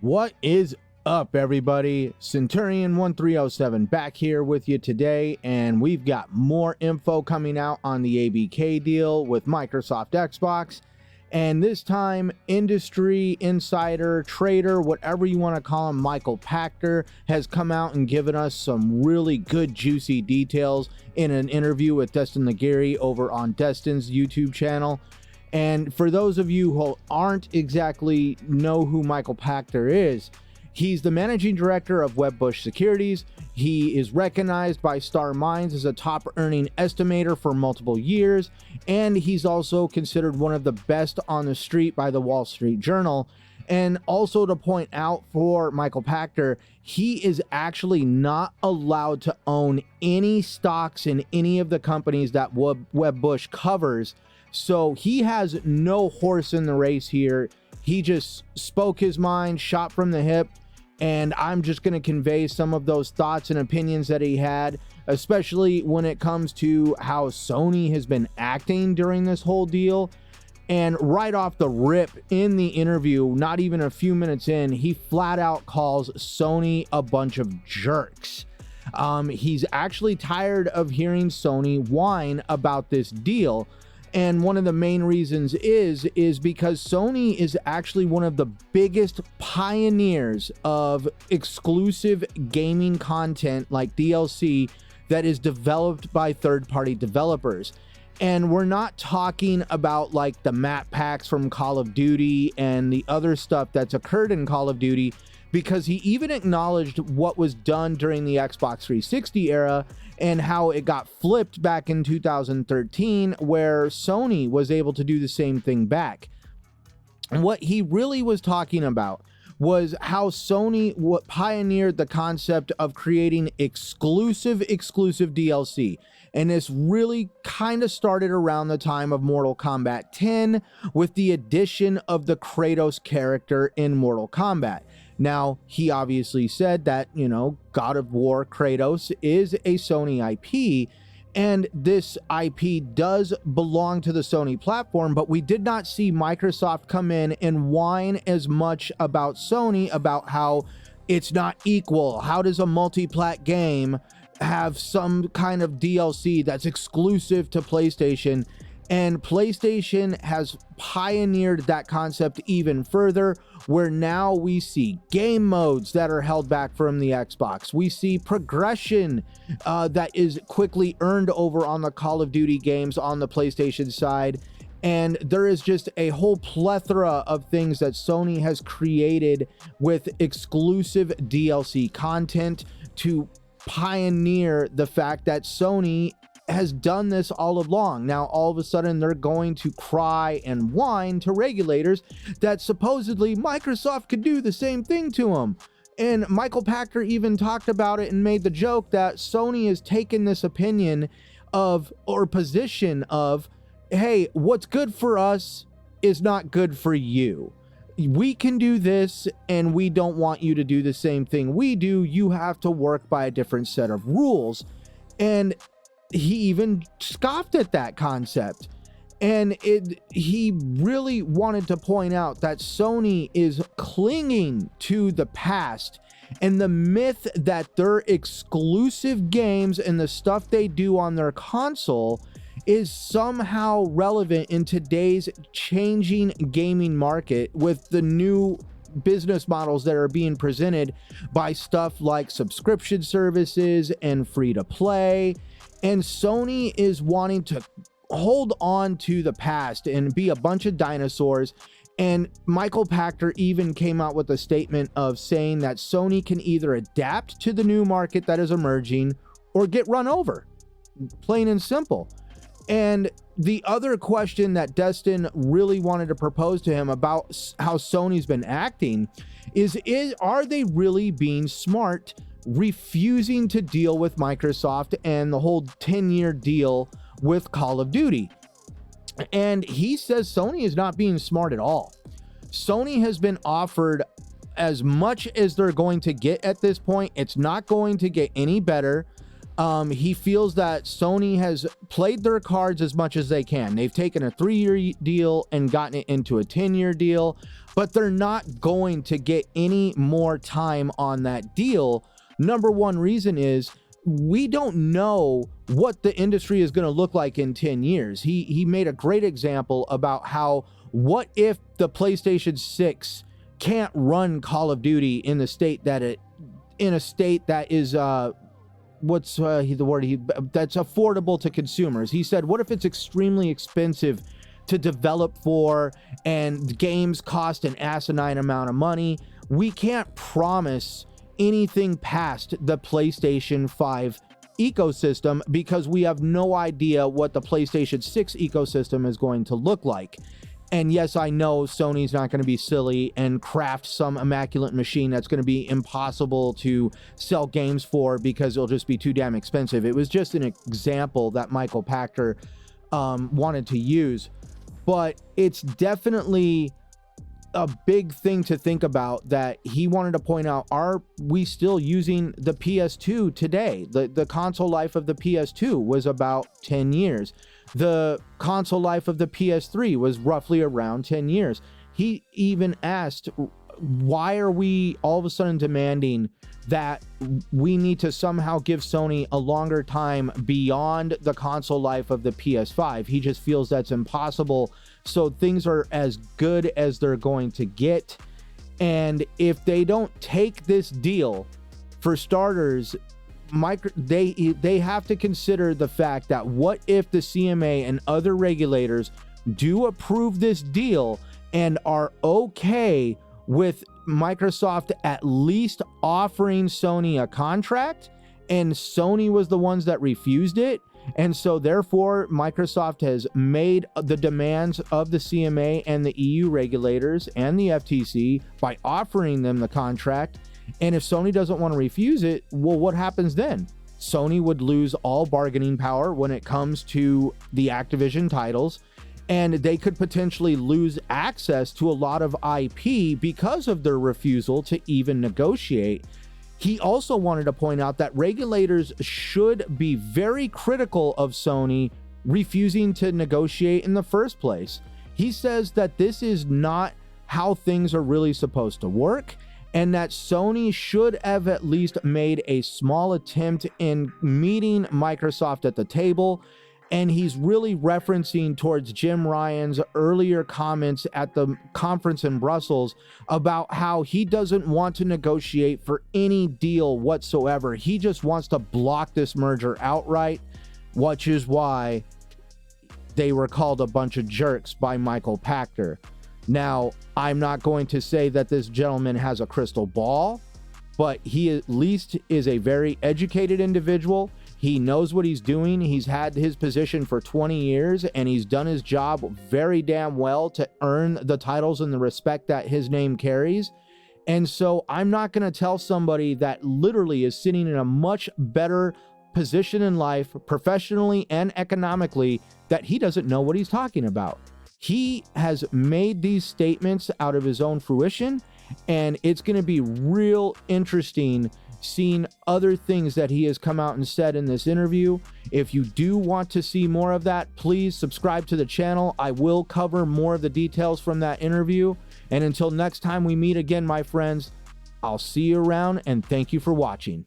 What is up, everybody? Centurion 1307 back here with you today, and we've got more info coming out on the ABK deal with Microsoft Xbox. And this time, industry insider, trader, whatever you want to call him, Michael Pactor, has come out and given us some really good, juicy details in an interview with Destin Lagarie over on Destin's YouTube channel. And for those of you who aren't exactly know who Michael Pactor is, he's the managing director of Wedbush Securities. He is recognized by Star Minds as a top earning estimator for multiple years, and he's also considered one of the best on the street by the Wall Street Journal. And also to point out for Michael Pactor, he is actually not allowed to own any stocks in any of the companies that Wedbush covers. So he has no horse in the race here. He just spoke his mind, shot from the hip, and I'm just going to convey some of those thoughts and opinions that he had, especially when it comes to how Sony has been acting during this whole deal. And right off the rip in the interview, not even a few minutes in, he flat out calls Sony a bunch of jerks. He's actually tired of hearing Sony whine about this deal. And one of the main reasons is because Sony is actually one of the biggest pioneers of exclusive gaming content like DLC that is developed by third-party developers. And we're not talking about like the map packs from Call of Duty and the other stuff that's occurred in Call of Duty, because he even acknowledged what was done during the Xbox 360 era and how it got flipped back in 2013, where Sony was able to do the same thing back. And what he really was talking about was how Sony pioneered the concept of creating exclusive DLC. And this really kind of started around the time of Mortal Kombat 10 with the addition of the Kratos character in Mortal Kombat. Now, he obviously said that, God of War Kratos is a Sony IP, and this IP does belong to the Sony platform, but we did not see Microsoft come in and whine as much about Sony about how it's not equal. How does a multi-plat game have some kind of DLC that's exclusive to PlayStation? And PlayStation has pioneered that concept even further, where now we see game modes that are held back from the Xbox. We see progression that is quickly earned over on the Call of Duty games on the PlayStation side. And there is just a whole plethora of things that Sony has created with exclusive DLC content to pioneer the fact that Sony has done this all along. Now, all of a sudden, they're going to cry and whine to regulators that supposedly Microsoft could do the same thing to them. And Michael Pactor even talked about it and made the joke that Sony has taken this opinion of, or position of, hey, what's good for us is not good for you. We can do this, and we don't want you to do the same thing we do. You have to work by a different set of rules. And he even scoffed at that concept. And he really wanted to point out that Sony is clinging to the past and the myth that their exclusive games and the stuff they do on their console is somehow relevant in today's changing gaming market with the new business models that are being presented by stuff like subscription services and free to play. And Sony is wanting to hold on to the past and be a bunch of dinosaurs. And Michael Pactor even came out with a statement of saying that Sony can either adapt to the new market that is emerging or get run over. Plain and simple. And the other question that Destin really wanted to propose to him about how Sony's been acting is are they really being smart, refusing to deal with Microsoft and the whole 10-year deal with Call of Duty? And he says Sony is not being smart at all. Sony has been offered as much as they're going to get at this point. It's not going to get any better. He feels that Sony has played their cards as much as they can. They've taken a 3-year deal and gotten it into a 10-year deal, but they're not going to get any more time on that deal. Number one reason is we don't know what the industry is going to look like in 10 years. He made a great example about how, what if the PlayStation 6 can't run Call of Duty in the state that it, in a state that is, what's the word, that's affordable to consumers. He said, what if it's extremely expensive to develop for and games cost an asinine amount of money? We can't promise anything past the PlayStation 5 ecosystem because we have no idea what the PlayStation 6 ecosystem is going to look like. And yes, I know Sony's not going to be silly and craft some immaculate machine that's going to be impossible to sell games for because it'll just be too damn expensive. It was just an example that Michael Pactor wanted to use, but it's definitely a big thing to think about that he wanted to point out. Are we still using the PS2 today? The console life of the PS2 was about 10 years. The console life of the PS3 was roughly around 10 years. He even asked, why are we all of a sudden demanding that we need to somehow give Sony a longer time beyond the console life of the PS5? He just feels that's impossible. So things are as good as they're going to get. And if they don't take this deal, for starters, they have to consider the fact that what if the CMA and other regulators do approve this deal and are okay with Microsoft at least offering Sony a contract, and Sony was the ones that refused it, and so therefore Microsoft has made the demands of the CMA and the EU regulators and the FTC by offering them the contract. And if Sony doesn't want to refuse it, well, what happens then? Sony would lose all bargaining power when it comes to the Activision titles, and they could potentially lose access to a lot of IP because of their refusal to even negotiate. He also wanted to point out that regulators should be very critical of Sony refusing to negotiate in the first place. He says that this is not how things are really supposed to work, and that Sony should have at least made a small attempt in meeting Microsoft at the table. And he's really referencing towards Jim Ryan's earlier comments at the conference in Brussels about how he doesn't want to negotiate for any deal whatsoever. He just wants to block this merger outright, which is why they were called a bunch of jerks by Michael Pactor. Now, I'm not going to say that this gentleman has a crystal ball, but he at least is a very educated individual. He knows what he's doing. He's had his position for 20 years, and he's done his job very damn well to earn the titles and the respect that his name carries. And so I'm not going to tell somebody that literally is sitting in a much better position in life, professionally and economically, that he doesn't know what he's talking about. He has made these statements out of his own fruition, and it's going to be real interesting seeing other things that he has come out and said in this interview. If you do want to see more of that, please subscribe to the channel. I will cover more of the details from that interview. And until next time we meet again, my friends, I'll see you around, and thank you for watching.